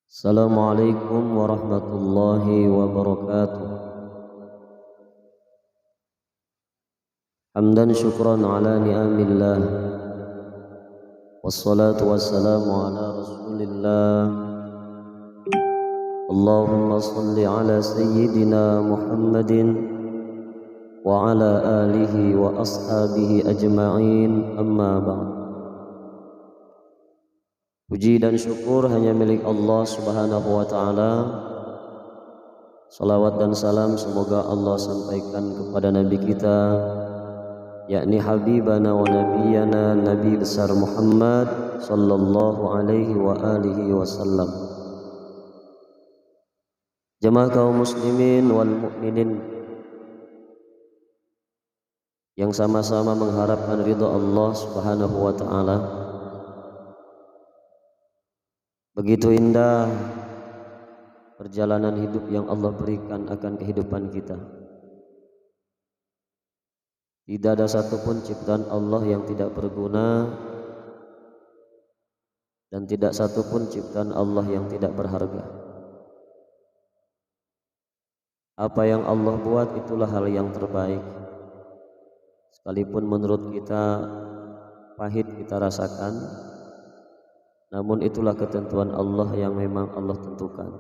Assalamualaikum warahmatullahi wabarakatuh. Hamdan syukran ala ni'amillah, wassalatu wassalamu ala rasulillah. Allahumma salli ala sayyidina Muhammadin wa ala alihi wa ashabihi ajma'in, amma ba'd. Puji dan syukur hanya milik Allah subhanahu wa ta'ala. Salawat dan salam semoga Allah sampaikan kepada Nabi kita, yakni Habibana wa Nabiyana Nabi besar Muhammad sallallahu alaihi wa alihi wasallam. Jamaah kaum muslimin wal mukminin yang sama-sama mengharapkan ridha Allah subhanahu wa ta'ala. Begitu indah perjalanan hidup yang Allah berikan akan kehidupan kita. Tidak ada satupun ciptaan Allah yang tidak berguna, dan tidak satupun ciptaan Allah yang tidak berharga. Apa yang Allah buat itulah hal yang terbaik. Sekalipun menurut kita pahit kita rasakan, namun itulah ketentuan Allah yang memang Allah tentukan.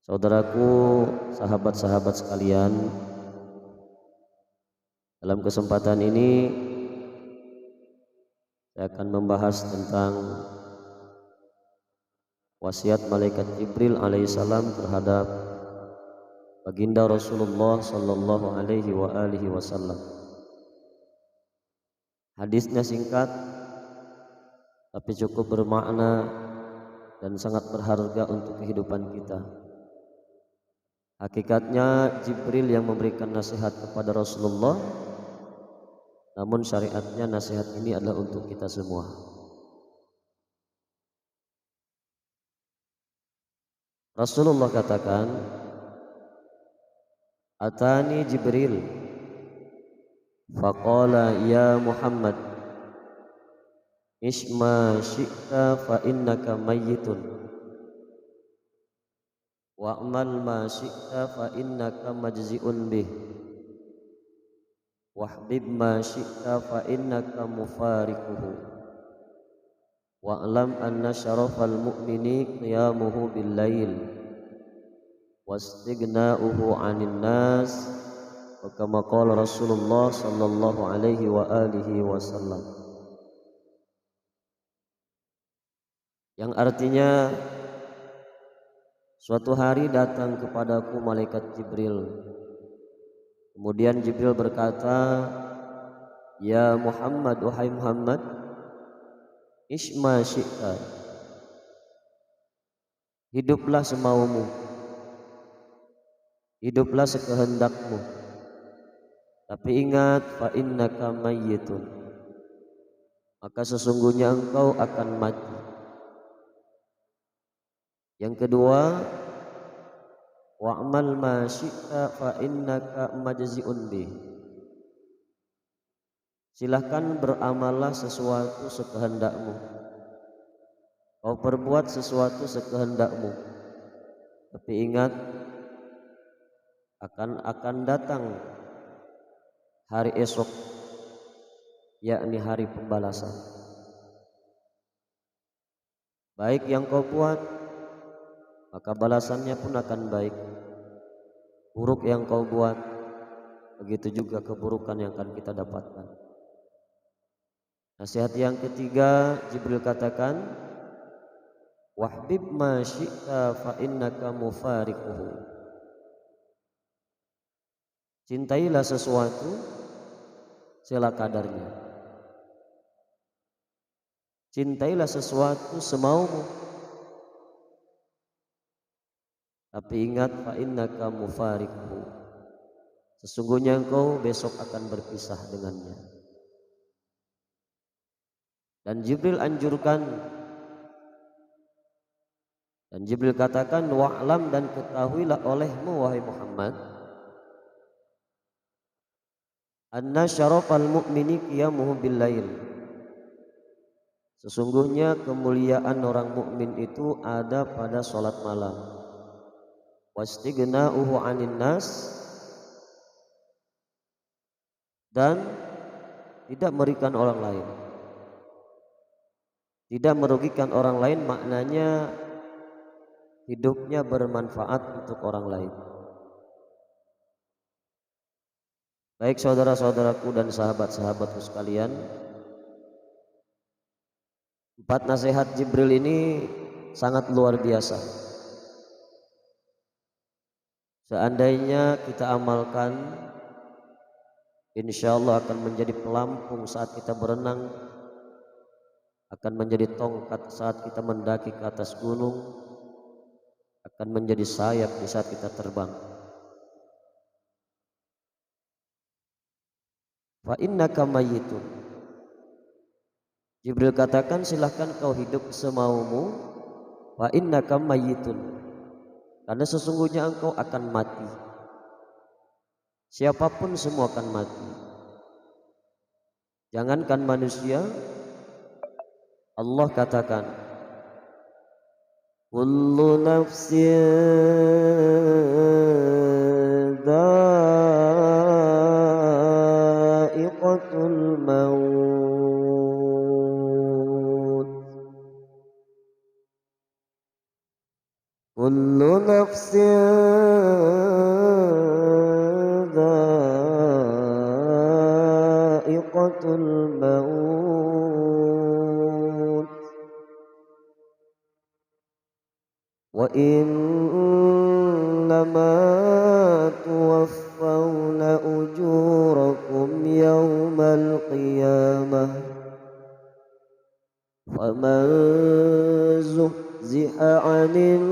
Saudaraku, sahabat-sahabat sekalian, dalam kesempatan ini saya akan membahas tentang wasiat malaikat Jibril alaihissalam terhadap baginda Rasulullah sallallahu alaihi wa alihi wasallam. Hadisnya singkat tapi cukup bermakna dan sangat berharga untuk kehidupan kita. Hakikatnya Jibril yang memberikan nasihat kepada Rasulullah, namun syariatnya nasihat ini adalah untuk kita semua. Rasulullah katakan, "Atani Jibril faqala ya Muhammad, isma syi'ta fa innaka mayyitun wa'mal ma syi'ta fa innaka majzi'un bih wahbib ma syi'ta fa innaka mufariquhu wa'lam anna syarafal mu'mini qiyamuhu bil lail wastighna'uhu 'anil nas." Wa kama qala Rasulullah sallallahu alaihi wa alihi wasallam. Yang artinya, suatu hari datang kepadaku malaikat Jibril. Kemudian Jibril berkata, "Ya Muhammad, wahai Muhammad, isma syi'ta, hiduplah semaumu, hiduplah sekehendakmu, tapi ingat, fa innaka mayyitun, maka sesungguhnya engkau akan mati." Yang kedua, wa'mal ma syi'ta fa innaka majzi'un bih, silahkan beramallah sesuatu sekehendakmu, kau perbuat sesuatu sekehendakmu, tapi ingat akan datang hari esok, yakni hari pembalasan. Baik yang kau buat, maka balasannya pun akan baik. Buruk yang kau buat, begitu juga keburukan yang akan kita dapatkan. Nasihat yang ketiga, Jibril katakan, wahbib ma syi'ta fa innaka mufariquhu, cintailah sesuatu sela kadarnya, cintailah sesuatu semaumu, tapi ingat, fa innaka mufariquhu, sesungguhnya engkau besok akan berpisah dengannya. Dan Jibril anjurkan, dan Jibril katakan, wa'lam, dan ketahuilah olehmu wahai Muhammad, anna syarafal mu'mini qiyamuhu bil lail, Sesungguhnya kemuliaan orang mukmin itu ada pada salat malam. Wastighna'uhu 'anil nas, dan tidak merugikan orang lain. Tidak merugikan orang lain maknanya hidupnya bermanfaat untuk orang lain. Baik saudara-saudaraku dan sahabat-sahabatku sekalian, 4 nasihat Jibril ini sangat luar biasa. Seandainya kita amalkan, insya Allah akan menjadi pelampung saat kita berenang, akan menjadi tongkat saat kita mendaki ke atas gunung, akan menjadi sayap di saat kita terbang. Fa innaka mayyitun. Jibril katakan, silahkan kau hidup semaumu. Fa innaka mayyitun, karena sesungguhnya engkau akan mati. Siapapun semua akan mati. Jangankan manusia, Allah katakan, kullu nafsin dha'iqatul maut. Kullu nafsin dha'iqatul maut. Wa innama tuwaffawna ujurakum yawmal qiyamah faman zuhziha 'anil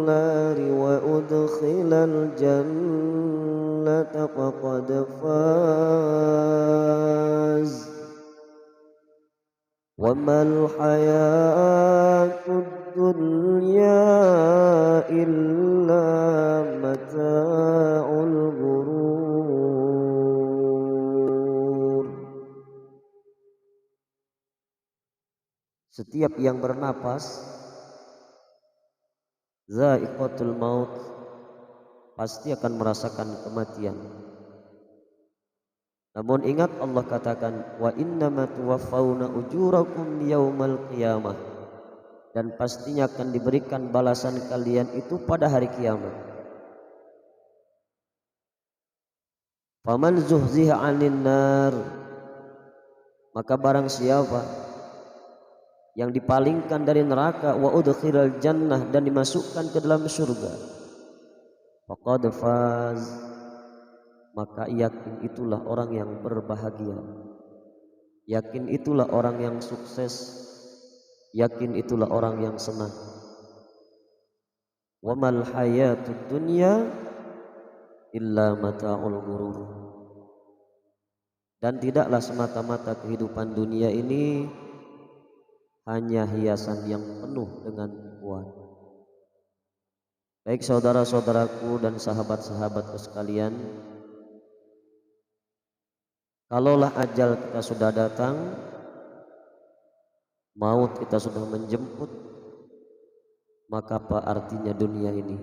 nari wa udkhilal jannata faqad faz wa mal hayatud dunya illa mata'ul ghurur. Setiap yang bernapas za'iqatul maut, pasti akan merasakan kematian. Namun ingat, Allah katakan wa innama tuwaffawna ujurakum yaumal qiyamah, dan pastinya akan diberikan balasan kalian itu pada hari kiamat. Faman zuhziha 'anil nar, maka barang siapa yang dipalingkan dari neraka, wa udkhilal jannah, dan dimasukkan ke dalam surga, faqad faz, maka yakin itulah orang yang berbahagia, yakin itulah orang yang sukses, yakin itulah orang yang senang. Wa mal hayatud dunya illa mata'ul ghurur, dan tidaklah semata-mata kehidupan dunia ini hanya hiasan yang penuh dengan tipuan. Baik saudara-saudaraku dan sahabat-sahabatku sekalian, kalaulah ajal kita sudah datang, maut kita sudah menjemput, maka apa artinya dunia ini?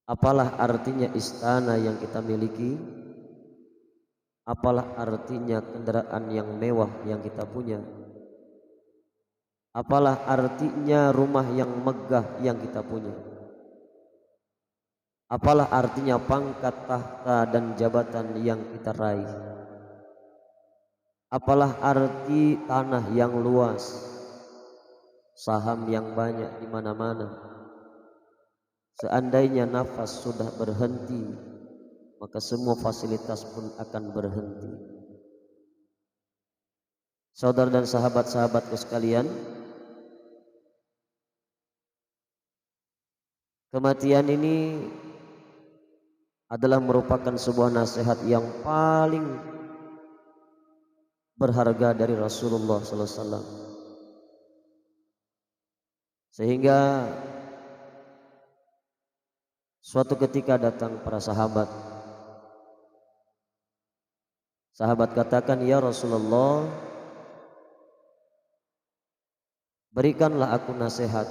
Apalah artinya istana yang kita miliki? Apalah artinya kendaraan yang mewah yang kita punya? Apalah artinya rumah yang megah yang kita punya? Apalah artinya pangkat, tahta, dan jabatan yang kita raih? Apalah arti tanah yang luas, saham yang banyak di mana-mana? Seandainya nafas sudah berhenti, maka semua fasilitas pun akan berhenti. Saudara dan sahabat-sahabatku sekalian, kematian ini adalah merupakan sebuah nasihat yang paling berharga dari Rasulullah sallallahu alaihi wasallam, sehingga suatu ketika datang para sahabat Sahabat katakan, ya Rasulullah, berikanlah aku nasihat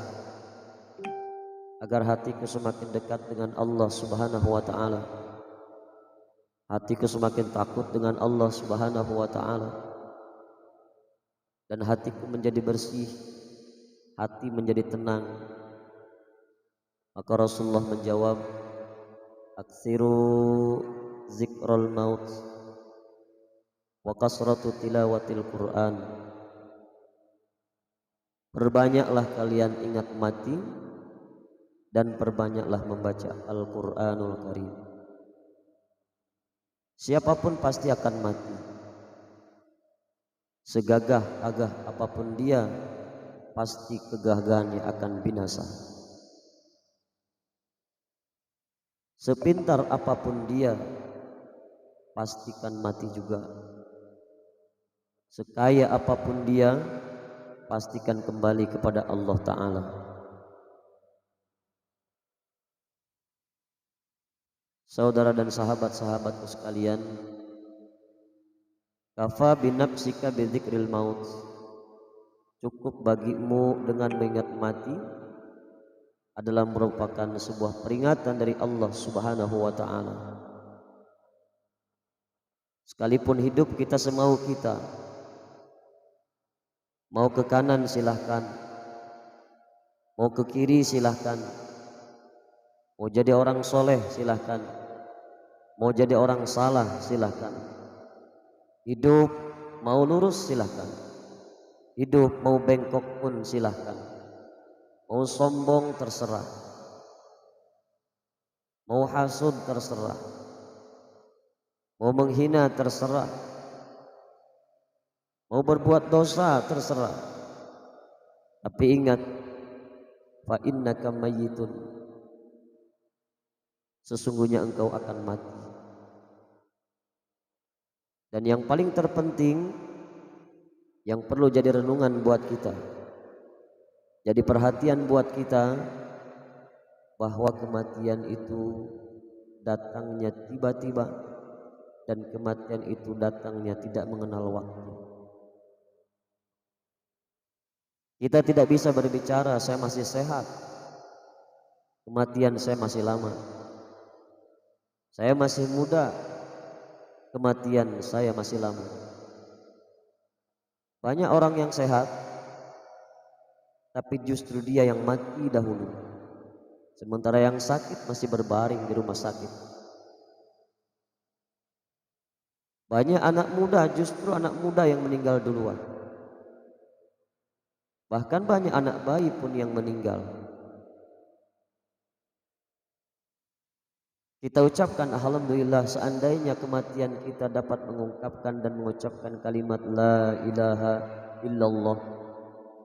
agar hatiku semakin dekat dengan Allah Subhanahu wa taala. Hatiku semakin takut dengan Allah Subhanahu wa taala dan hatiku menjadi bersih, hati menjadi tenang. Maka Rasulullah menjawab, aksiru zikrul maut wa kasratu tilawatil Quran. Perbanyaklah kalian ingat mati dan perbanyaklah membaca Al-Quranul Karim. Siapapun pasti akan mati. Segagah-gagah apapun dia, pasti kegagahannya akan binasa. Sepintar apapun dia, pastikan mati juga. Sekaya apapun dia, pastikan kembali kepada Allah Ta'ala. Saudara dan sahabat-sahabatku sekalian, kafa binafsika bidzikril maut. Cukup bagimu dengan mengingat mati adalah merupakan sebuah peringatan dari Allah Subhanahu wa taala. Sekalipun hidup kita semau kita, mau ke kanan silahkan, mau ke kiri silahkan, mau jadi orang soleh silahkan, mau jadi orang salah silahkan. Hidup mau lurus silahkan, hidup mau bengkok pun silahkan, mau sombong terserah, mau hasud terserah, mau menghina terserah, mau berbuat dosa terserah. Tapi ingat, fa innaka mayyitun, sesungguhnya engkau akan mati. Dan yang paling terpenting, yang perlu jadi renungan buat kita, jadi perhatian buat kita, bahwa kematian itu datangnya tiba-tiba, dan kematian itu datangnya tidak mengenal waktu. Kita tidak bisa berbicara saya masih sehat, kematian saya masih lama. Saya masih muda, kematian saya masih lama. Banyak orang yang sehat, tapi justru dia yang mati dahulu, sementara yang sakit masih berbaring di rumah sakit. Banyak anak muda, justru anak muda yang meninggal duluan. Bahkan banyak anak bayi pun yang meninggal. Kita ucapkan alhamdulillah seandainya kematian kita dapat mengungkapkan dan mengucapkan kalimat la ilaha illallah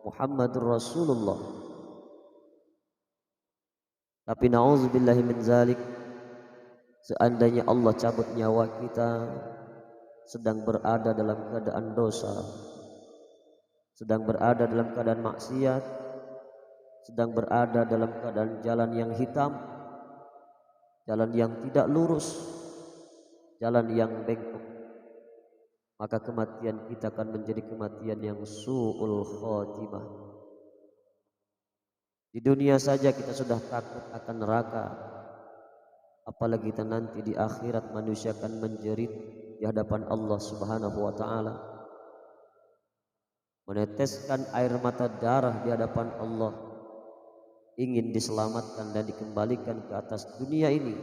Muhammadur Rasulullah. Tapi na'udzubillahi min zalik, seandainya Allah cabut nyawa kita sedang berada dalam keadaan dosa, sedang berada dalam keadaan maksiat, sedang berada dalam keadaan jalan yang hitam, jalan yang tidak lurus, jalan yang bengkok, maka kematian kita akan menjadi kematian yang su'ul khotimah. Di dunia saja kita sudah takut akan neraka, apalagi kita nanti di akhirat manusia akan menjerit di hadapan Allah Subhanahu wa taala, meneteskan air mata darah di hadapan Allah, ingin diselamatkan dan dikembalikan ke atas dunia ini.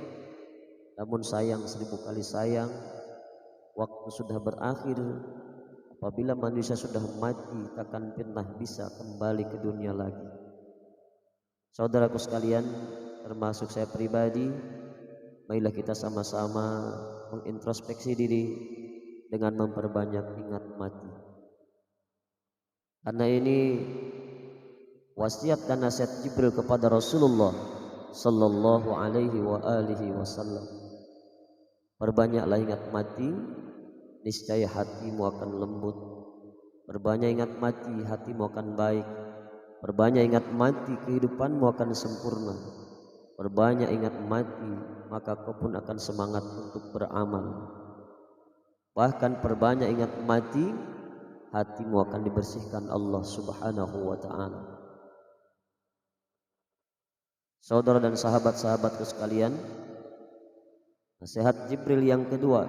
Namun sayang, 1000 kali sayang, waktu sudah berakhir. Apabila manusia sudah mati, takkan pernah bisa kembali ke dunia lagi. Saudaraku sekalian, termasuk saya pribadi, marilah kita sama-sama mengintrospeksi diri dengan memperbanyak ingat mati. Karena ini wasiat dan nasihat Jibril kepada Rasulullah sallallahu alaihi wa alihi wasallam. Perbanyaklah ingat mati, niscaya hatimu akan lembut. Perbanyak ingat mati, hatimu akan baik. Perbanyak ingat mati, kehidupanmu akan sempurna. Perbanyak ingat mati, maka kau pun akan semangat untuk beramal. Bahkan perbanyak ingat mati, hatimu akan dibersihkan Allah Subhanahu wa ta'ala. Saudara dan sahabat-sahabatku sekalian, nasihat Jibril yang kedua,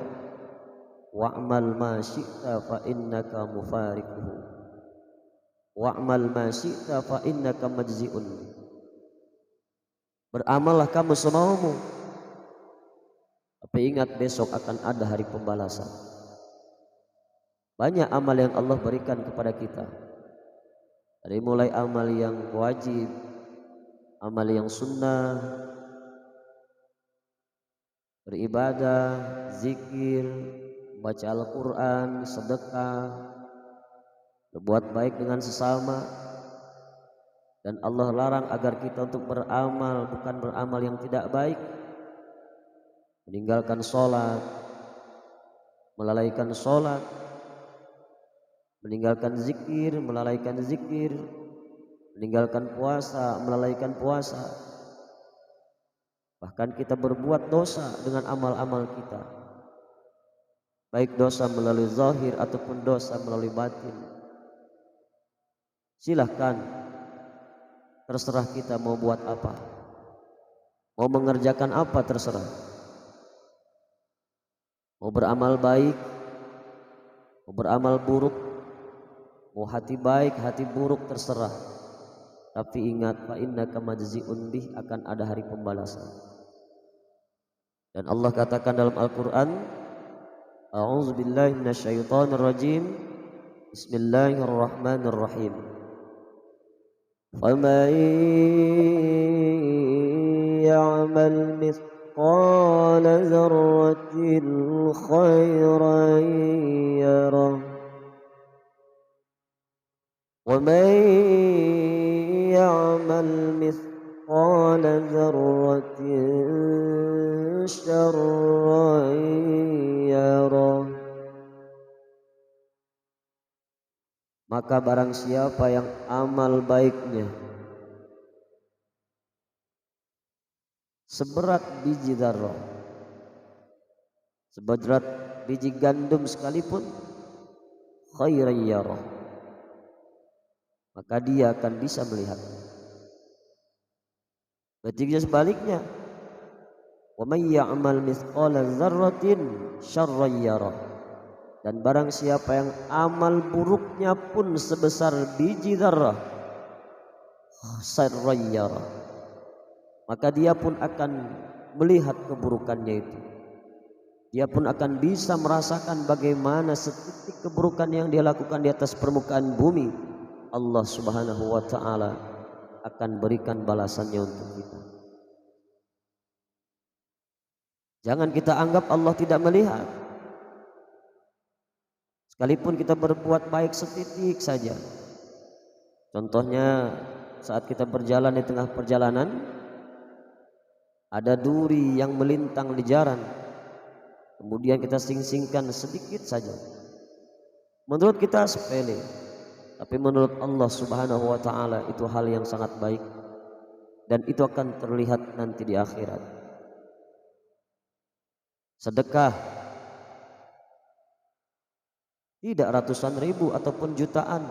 wa'mal ma syi'ta fa innaka mufariquhu, wa'mal ma syi'ta fa innaka majzi'un. Beramallah kamu semaumu, tapi ingat besok akan ada hari pembalasan. Banyak amal yang Allah berikan kepada kita, dari mulai amal yang wajib, amal yang sunnah, beribadah, zikir, baca Al-Quran, sedekah, berbuat baik dengan sesama. Dan Allah larang agar kita untuk beramal, bukan beramal yang tidak baik, meninggalkan sholat, melalaikan sholat, meninggalkan zikir, melalaikan zikir, meninggalkan puasa, melalaikan puasa. Bahkan kita berbuat dosa dengan amal-amal kita, baik dosa melalui zahir ataupun dosa melalui batin. Silahkan, terserah kita mau buat apa, mau mengerjakan apa, terserah. Mau beramal baik, mau beramal buruk, mau hati baik, hati buruk, terserah. Tapi ingat, fa innaka majzi'un bih, akan ada hari pembalasan. Dan Allah katakan dalam Al-Quran, a'udzubillahi minasyaitonirrajim, bismillahirrahmanirrahim, faman ya'mal mithqala dzarratin khairan yarah, ومن يعمل مثقال ذرة شرا يره. Maka barang siapa yang amal baiknya seberat biji dzarrah, seberat biji gandum sekalipun, khairan yarah, maka dia akan bisa melihat. Berarti sebaliknya, wa may ya'mal mithqala dzarratin syarran yarah, dan barang siapa yang amal buruknya pun sebesar biji dzarrah, syarran yarah, maka dia pun akan melihat keburukannya itu. Dia pun akan bisa merasakan bagaimana setitik keburukan yang dia lakukan di atas permukaan bumi, Allah Subhanahu wa ta'ala akan berikan balasannya untuk kita. Jangan kita anggap Allah tidak melihat. Sekalipun kita berbuat baik setitik saja. Contohnya saat kita berjalan di tengah perjalanan, ada duri yang melintang di jalan, kemudian kita sing-singkan sedikit saja. Menurut kita sepele, tapi menurut Allah Subhanahu wa ta'ala itu hal yang sangat baik, dan itu akan terlihat nanti di akhirat. Sedekah tidak ratusan ribu ataupun jutaan,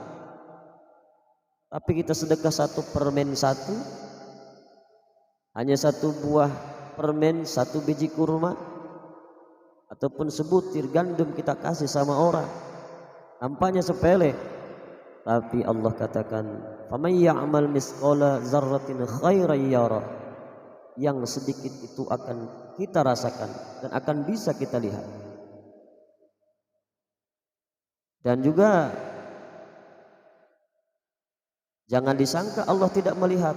tapi kita sedekah satu permen satu, hanya satu buah permen, satu biji kurma, ataupun sebutir gandum kita kasih sama orang, nampaknya sepele, tapi Allah katakan, faman ya'mal misqala dzarratin khairan yarah, yang sedikit itu akan kita rasakan dan akan bisa kita lihat. Dan juga jangan disangka Allah tidak melihat.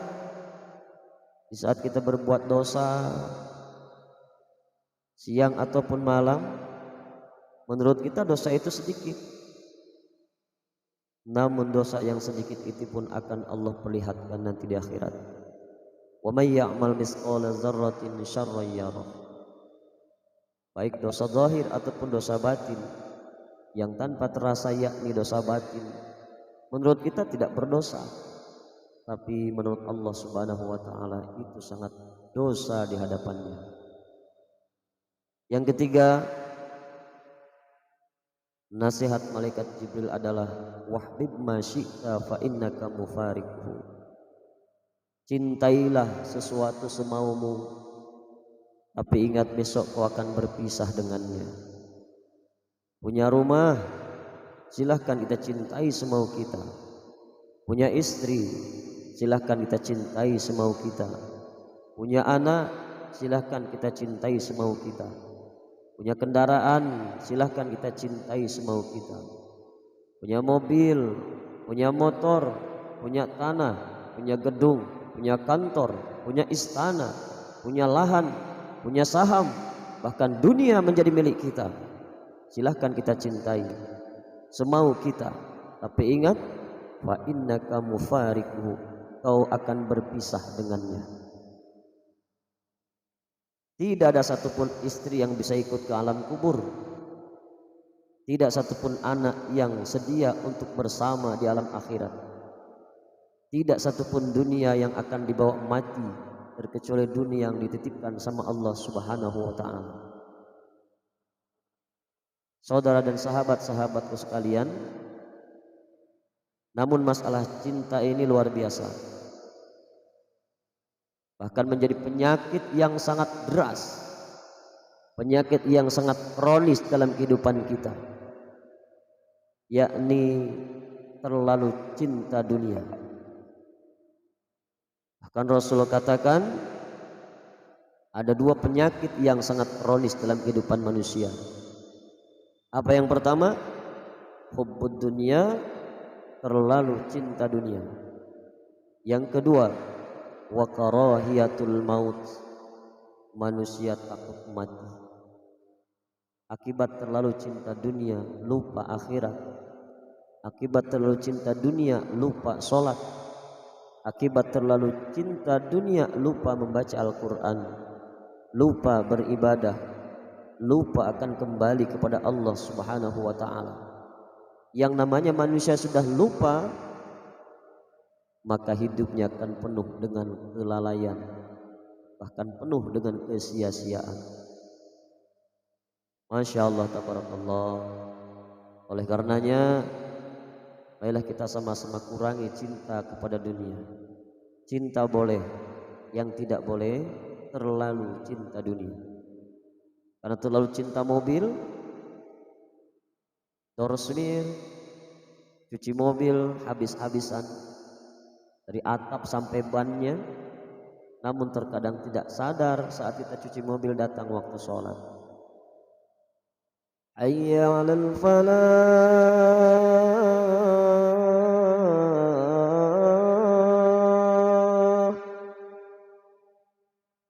Di saat kita berbuat dosa siang ataupun malam, menurut kita dosa itu sedikit, namun dosa yang sedikit itu pun akan Allah perlihatkan nanti di akhirat. Wa may ya'mal misqala dzarratin syarran yarah. Baik dosa zahir ataupun dosa batin yang tanpa terasa, yakni dosa batin, menurut kita tidak berdosa, tapi menurut Allah Subhanahu wa ta'ala itu sangat dosa di hadapannya. Yang ketiga, Nasihat malaikat Jibril adalah wahbib ma syi'ta fa innaka mufariquhu. Cintailah sesuatu semaumu, tapi ingat besok kau akan berpisah dengannya. Punya rumah, silahkan kita cintai semau kita. Punya istri, silahkan kita cintai semau kita. Punya anak, silahkan kita cintai semau kita. Punya kendaraan, silahkan kita cintai semau kita. Punya mobil, punya motor, punya tanah, punya gedung, punya kantor, punya istana, punya lahan, punya saham, bahkan dunia menjadi milik kita. Silahkan kita cintai semau kita, tapi ingat, fa innaka mufariquhu, kau akan berpisah dengannya. Tidak ada satupun istri yang bisa ikut ke alam kubur. Tidak satupun anak yang sedia untuk bersama di alam akhirat. Tidak satupun dunia yang akan dibawa mati, terkecuali dunia yang dititipkan sama Allah Subhanahu wa ta'ala. Saudara dan sahabat-sahabatku sekalian, namun masalah cinta ini luar biasa. Bahkan menjadi penyakit yang sangat deras, penyakit yang sangat kronis dalam kehidupan kita, yakni terlalu cinta dunia. Bahkan Rasulullah katakan ada dua penyakit yang sangat kronis dalam kehidupan manusia. Apa yang pertama? Hubbud dunia, terlalu cinta dunia. Yang kedua, wa karahiyatul maut, manusia takut mati. Akibat terlalu cinta dunia, lupa akhirat. Akibat terlalu cinta dunia, lupa sholat. Akibat terlalu cinta dunia, lupa membaca Al-Quran, lupa beribadah, lupa akan kembali kepada Allah Subhanahu wa ta'ala. Yang namanya manusia sudah lupa, maka hidupnya akan penuh dengan kelalaian, bahkan penuh dengan kesia-siaan. Masya Allah, tabarakallah. Oleh karenanya, marilah kita sama-sama kurangi cinta kepada dunia. Cinta boleh, yang tidak boleh terlalu cinta dunia. Karena terlalu cinta mobil, dorsmir, cuci mobil habis-habisan, dari atap sampai bannya, namun terkadang tidak sadar saat kita cuci mobil datang waktu sholat. Hayya 'alal falah.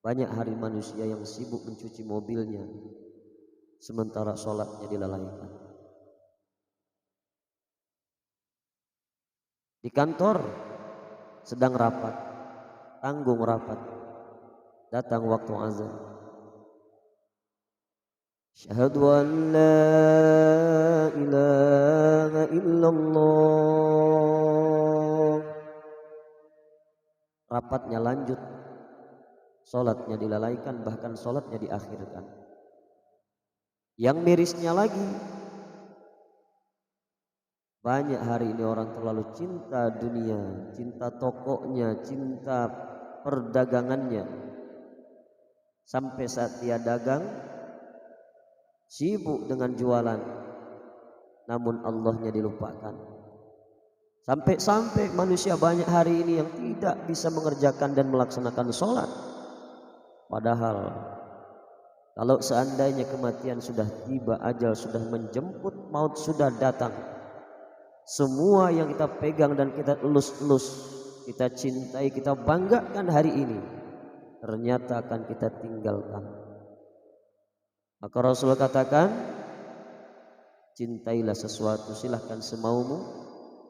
Banyak hari manusia yang sibuk mencuci mobilnya, sementara sholatnya dilalaikan. Di kantor sedang rapat, tanggung rapat, datang waktu azan. Syahadu an la ilaha illallah. Rapatnya lanjut, sholatnya dilalaikan, bahkan sholatnya diakhirkan. Yang mirisnya lagi, banyak hari ini orang terlalu cinta dunia, cinta tokonya, cinta perdagangannya, sampai saat dia dagang sibuk dengan jualan, namun Allahnya dilupakan. Sampai-sampai manusia banyak hari ini yang tidak bisa mengerjakan dan melaksanakan sholat. Padahal kalau seandainya kematian sudah tiba, ajal sudah menjemput, maut sudah datang, semua yang kita pegang dan kita elus-elus, kita cintai, kita banggakan hari ini, ternyata akan kita tinggalkan. Maka Rasulullah katakan, cintailah sesuatu silahkan semaumu,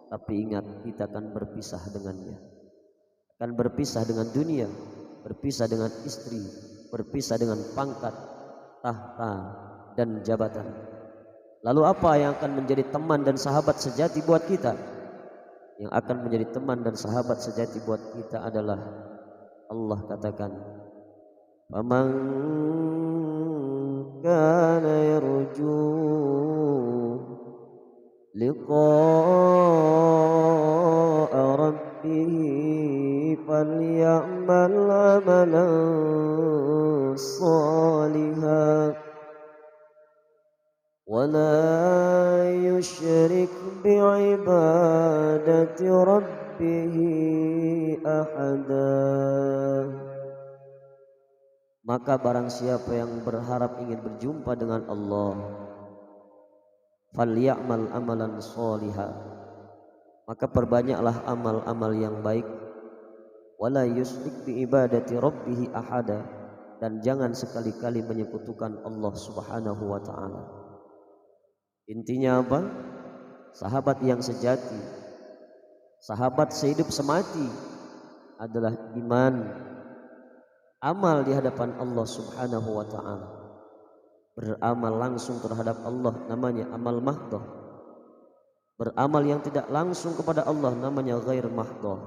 tapi ingat kita akan berpisah dengannya. Akan berpisah dengan dunia, berpisah dengan istri, berpisah dengan pangkat, tahta, dan jabatan. Lalu apa yang akan menjadi teman dan sahabat sejati buat kita? Yang akan menjadi teman dan sahabat sejati buat kita adalah Allah katakan, faman kana yarju liqa'a rabbih falyamal amalan salihan wa la yusyrik bi'ibadati rabbih ahada. Maka barang siapa yang berharap ingin berjumpa dengan Allah, falyamal amalan sholiha, maka perbanyaklah amal-amal yang baik, wala yusyrik bi ibadati rabbih ahada, dan jangan sekali-kali menyekutukan Allah Subhanahu wa taala. Intinya apa? Sahabat yang sejati, sahabat sehidup semati adalah iman, amal di hadapan Allah Subhanahu wa taala, beramal langsung terhadap Allah namanya amal mahdoh, beramal yang tidak langsung kepada Allah namanya ghair mahdoh.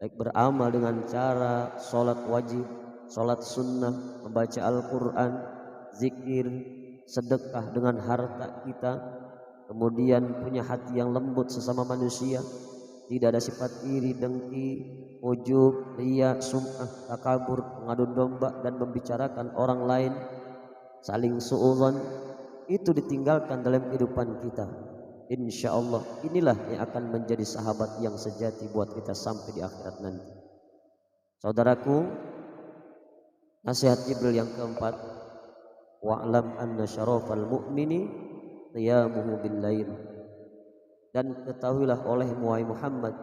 Baik beramal dengan cara sholat wajib, sholat sunnah, membaca Al-Quran, zikir, sedekah dengan harta kita, kemudian punya hati yang lembut sesama manusia, tidak ada sifat iri, dengki, ujub, riya, sum'ah, takabur, mengadu domba dan membicarakan orang lain, saling suudzon, itu ditinggalkan dalam kehidupan kita. Insya Allah inilah yang akan menjadi sahabat yang sejati buat kita sampai di akhirat nanti. Saudaraku, nasihat Jibril yang keempat, wa'lam anna syarafal mu'mini qiyamuhu bil lail, dan ketahuilah olehmu wahai Muhammad,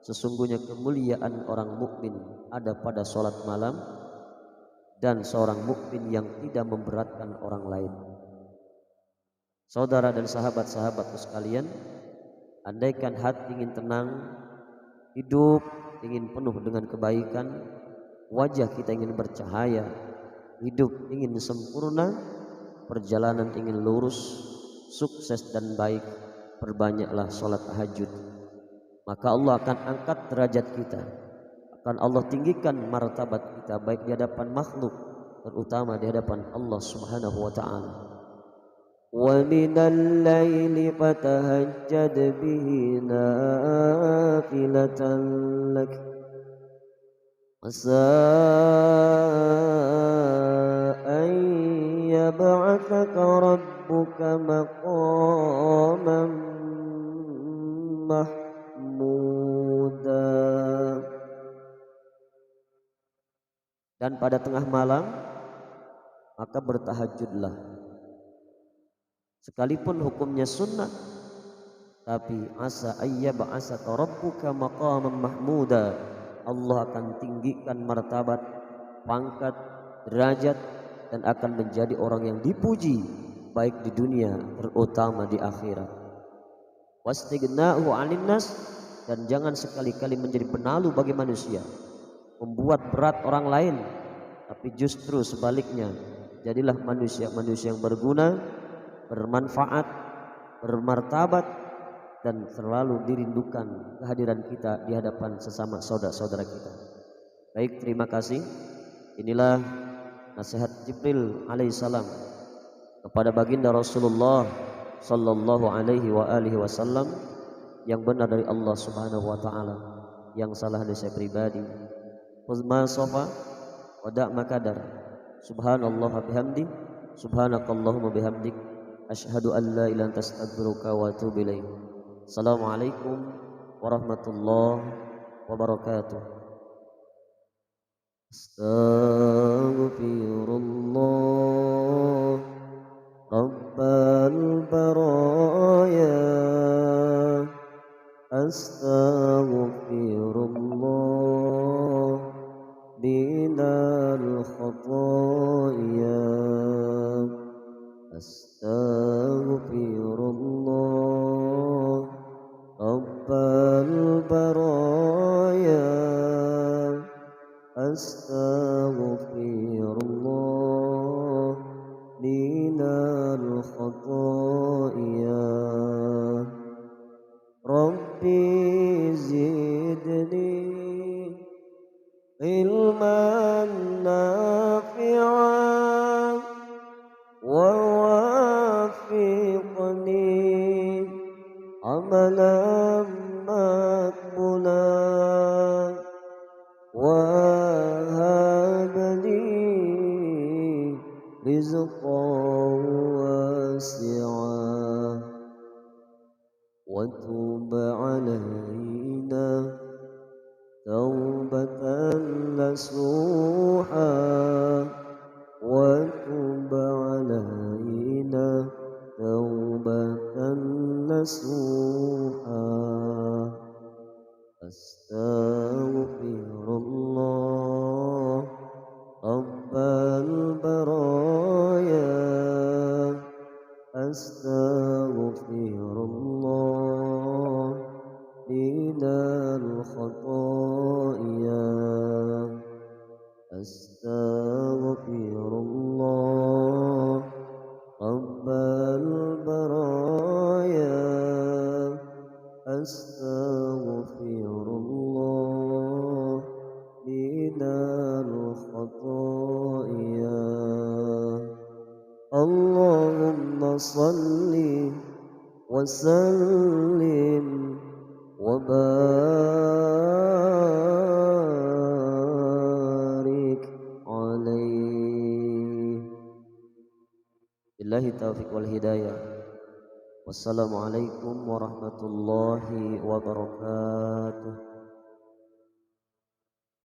sesungguhnya kemuliaan orang mukmin ada pada salat malam, dan seorang mukmin yang tidak memberatkan orang lain. Saudara dan sahabat-sahabatku sekalian, andaikan hati ingin tenang, hidup ingin penuh dengan kebaikan, wajah kita ingin bercahaya, hidup ingin sempurna, perjalanan ingin lurus, sukses dan baik, perbanyaklah sholat tahajud. Maka Allah akan angkat derajat kita, akan Allah tinggikan martabat kita baik di hadapan makhluk, terutama di hadapan Allah Subhanahu wa taala. Wa minal laili fatahajjad bihi nafilatan lak asa an yab'athaka rabbuka maqaman mahmuda. Dan pada tengah malam maka bertahajudlah, sekalipun hukumnya sunnah, tapi asa ayyab'asaka rabbuka maqaman mahmuda, Allah akan tinggikan martabat, pangkat, derajat, dan akan menjadi orang yang dipuji baik di dunia terutama di akhirat. Wastighna'u 'anil nas, dan jangan sekali-kali menjadi penalu bagi manusia, membuat berat orang lain, tapi justru sebaliknya, jadilah manusia-manusia yang berguna, bermanfaat, bermartabat, dan selalu dirindukan kehadiran kita di hadapan sesama saudara-saudara kita. Baik, terima kasih. Inilah nasihat Jibril alaihissalam kepada baginda Rasulullah sallallahu alaihi wa alihi wasallam, yang benar dari Allah Subhanahu wa taala, yang salah dari saya pribadi. Uzma sofa wa da'ma kadar. Subhanallah bihamdi, subhanakallahumma bihamdik, asyhadu an la ilaha illa anta astaghfiruka wa atubu ilaik. Assalamualaikum warahmatullahi wabarakatuh. Astaghfirullah rabbal baraya, astaghfirullah minal khataaya, astaghfirullah rabbal baraya, astaghfirullah minal khataaya. Rabbi zidni ilman nafi'an wa wafiqni astaghfirullah rabbal baraya astaghfirullah minal khataaya astaghfirullah rabbal baraya astaghfirullah minal khataaya Allahumma salli wa sallim wa barik alaihi. Billahi taufiq wal hidayah. Wassalamualaikum warahmatullahi wabarakatuh.